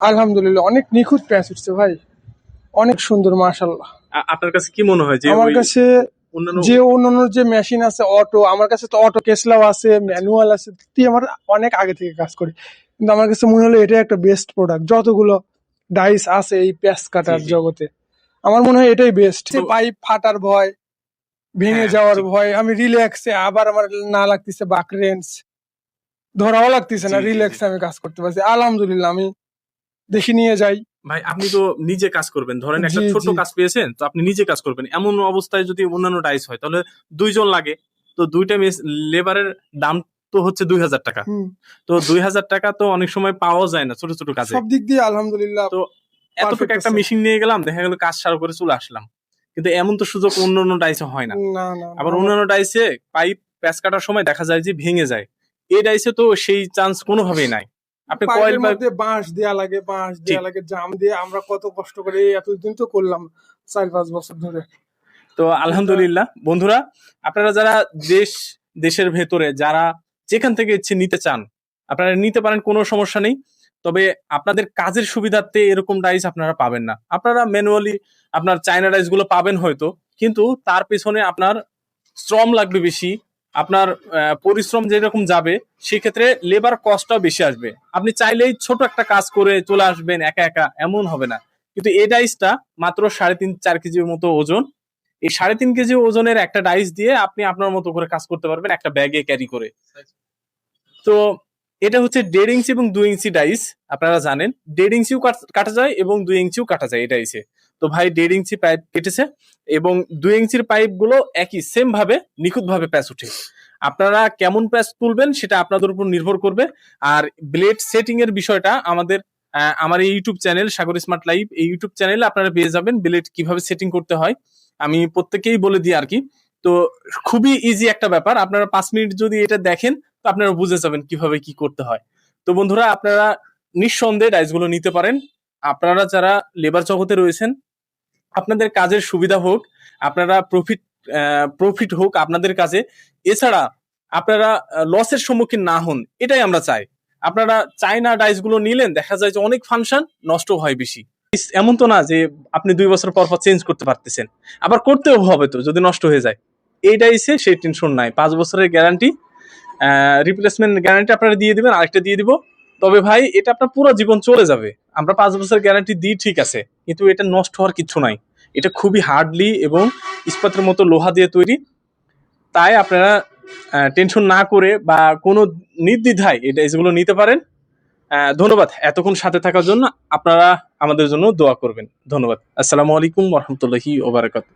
আলহামদুলিল্লাহ অনেক নিখুঁত প্যাচ উঠছে ভাই, অনেক সুন্দর মাশাআল্লাহ। আপনার কাছে কি মনে হয় যে আমার কাছে অন্যান্য যে অন্যান্য যে মেশিন আছে অটো, আমার কাছে তো অটো কেসলাও আছে, ম্যানুয়াল আছে, দিয়ে আমার অনেক আগে থেকে কাজ করি, কিন্তু আমার কাছে মনে হলো এটা একটা বেস্ট প্রোডাক্ট। যতগুলো ডাইস আছে এই প্যাচ জি কাটার জি জগতে আমার মনে হয় এটাই বেস্ট। তো পাইপ ফাটার ভয়, ভেঙে হ্যাঁ যাওয়ার ঠিক। ভয়, আমি রিল্যাক্সে আবার আমার না লাগতেছে বাক রেঞ্জ, ধরাও লাগতেছে জি না, জি জি রিল্যাক্সে আমি কাজ করতে পারছি আলহামদুলিল্লাহ। আমি দেখি নিয়ে যাই। ভাই আপনি তো নিজে কাজ করবেন, ধরেন একটা জি ছোট জি কাজ পেয়েছেন তো আপনি নিজে কাজ করবেন, এমন অবস্থায় যদি অন্যান্য ডাইস হয় তাহলে দুইজন লাগে, তো দুইটা লেবারের দাম তো হচ্ছে 2000 টাকা। হুম, তো 2000 টাকা তো অনেক সময় পাওয়া যায় না ছোট ছোট কাজে। সব দিক দিয়ে আলহামদুলিল্লাহ তো এতটুকু পারফেক্ট একটা আছে। মেশিন নিয়ে গেলাম, দেখা গেল কাজ সারা করে চলে আসলাম, কিন্তু এমন তো সুযোগ অন্য অন্য ডাইসে হয় না। না না না, আবার আমার অন্যান্য ডাইসে পাইপ প্যাচ কাটার সময় দেখা যায় যে ভেঙে যায়, এই ডাইসে তো সেই চান্স কোনোভাবেই নাই। আপনি কয়েল পাইপের বা মধ্যে বাঁশ দেয়া লাগে, বাঁশ ঠিক। দেয়া লাগে, জাম দিয়ে আমরা কত কষ্ট করে এতদিন তো করলাম, 4-5 বছর ধরে তো এটা। আলহামদুলিল্লাহ বন্ধুরা, আপনারা যারা দেশের ভেতরে যারা যেখান থেকে ইচ্ছে নিতে চান আপনারা নিতে পারেন, কোনো সমস্যা নেই। তবে আপনাদের কাজের সুবিধার্থে এরকম ডাইস আপনারা পাবেন না। আপনারা ম্যানুয়ালি আপনার চায়না ডাইস গুলো পাবেন হয়তো, কিন্তু তার পেছনে আপনার শ্রম লাগবে বেশি, আপনার পরিশ্রম যেরকম যাবে সেক্ষেত্রে লেবার কস্টটাও বেশি আসবে। আপনি চাইলেই ছোট একটা কাজ করে চলে আসবেন একা একা, এমন হবে না। কিন্তু এই ডাইসটা মাত্র 3.5-4 কেজির মতো ওজন, এই 3.5 কেজি ওজনের একটা ডাইস দিয়ে আপনি আপনার মতো করে কাজ করতে পারবেন একটা ব্যাগে ক্যারি করে। তো এটা হচ্ছে 1.5 ইঞ্চি এবং 2 ইঞ্চি ডাইস। আপনারা জানেন 1.5 ইঞ্চিও কাটা যায় এবং 2 ইঞ্চিও কাটা যায় এই ডাইসে। তো ভাই 1.5 ইঞ্চি পাইপ কেটেছে এবং 2 ইঞ্চির পাইপ গুলো একই সেম ভাবে নিখুঁত ভাবে প্যাচ উঠে। আপনারা কেমন প্যাচ তুলবেন সেটা আপনাদের উপর নির্ভর করবে। আর ব্লেড সেটিং এর বিষয়টা আমার এই ইউটিউব চ্যানেল সাগর স্মার্ট লাইভ, এই ইউটিউব চ্যানেলে আপনারা পেয়ে যাবেন ব্লেড কিভাবে সেটিং করতে হয়, আমি প্রত্যেককেই বলে দিই আর কি। তো খুবই ইজি একটা ব্যাপার, আপনারা 5 মিনিট যদি এটা দেখেন তো আপনারা বুঝে যাবেন কিভাবে কি করতে হয়। তো বন্ধুরা আপনারা নিঃসন্দেহে ডাইস গুলো নিতে পারেন। আপনারা যারা লেবার জগতে রয়েছেন আপনাদের কাজের সুবিধা হোক, আপনারা প্রফিট হোক আপনাদের কাজে, এছাড়া আপনারা লসের সম্মুখীন না হন, এটাই আমরা চাই। আপনারা চায়না ডাইস গুলো নিলেন, দেখা যায় যে অনেক ফাংশন নষ্ট হয় বেশি। এমন তো না যে আপনি 2 বছর পর পর চেঞ্জ করতে পারতেছেন, আবার করতেও হবে তো যদি নষ্ট হয়ে যায়। এই ডাইসে সেই টেনশন নাই, 5 বছরের গ্যারান্টি, রিপ্লেসমেন্ট গ্যারান্টি আপনারা দিয়ে দিবেন, আরেকটা দিয়ে দিব। তবে ভাই এটা আপনার পুরো জীবন চলে যাবে। আমরা 5 বছর গ্যারান্টি দিই ঠিক আছে, কিন্তু এটা নষ্ট হওয়ার কিছু নাই। এটা খুবই হার্ডলি এবং ইস্পাতের মতো লোহা দিয়ে তৈরি। তাই আপনারা টেনশন না করে বা কোনো নির্দ্বিধায় এটা এগুলো নিতে পারেন। ধন্যবাদ এতক্ষণ সাথে থাকার জন্য। আপনারা আমাদের জন্য দোয়া করবেন। ধন্যবাদ। আসসালামু আলাইকুম ওয়া রাহমাতুল্লাহি ওয়া বারাকাতুহু।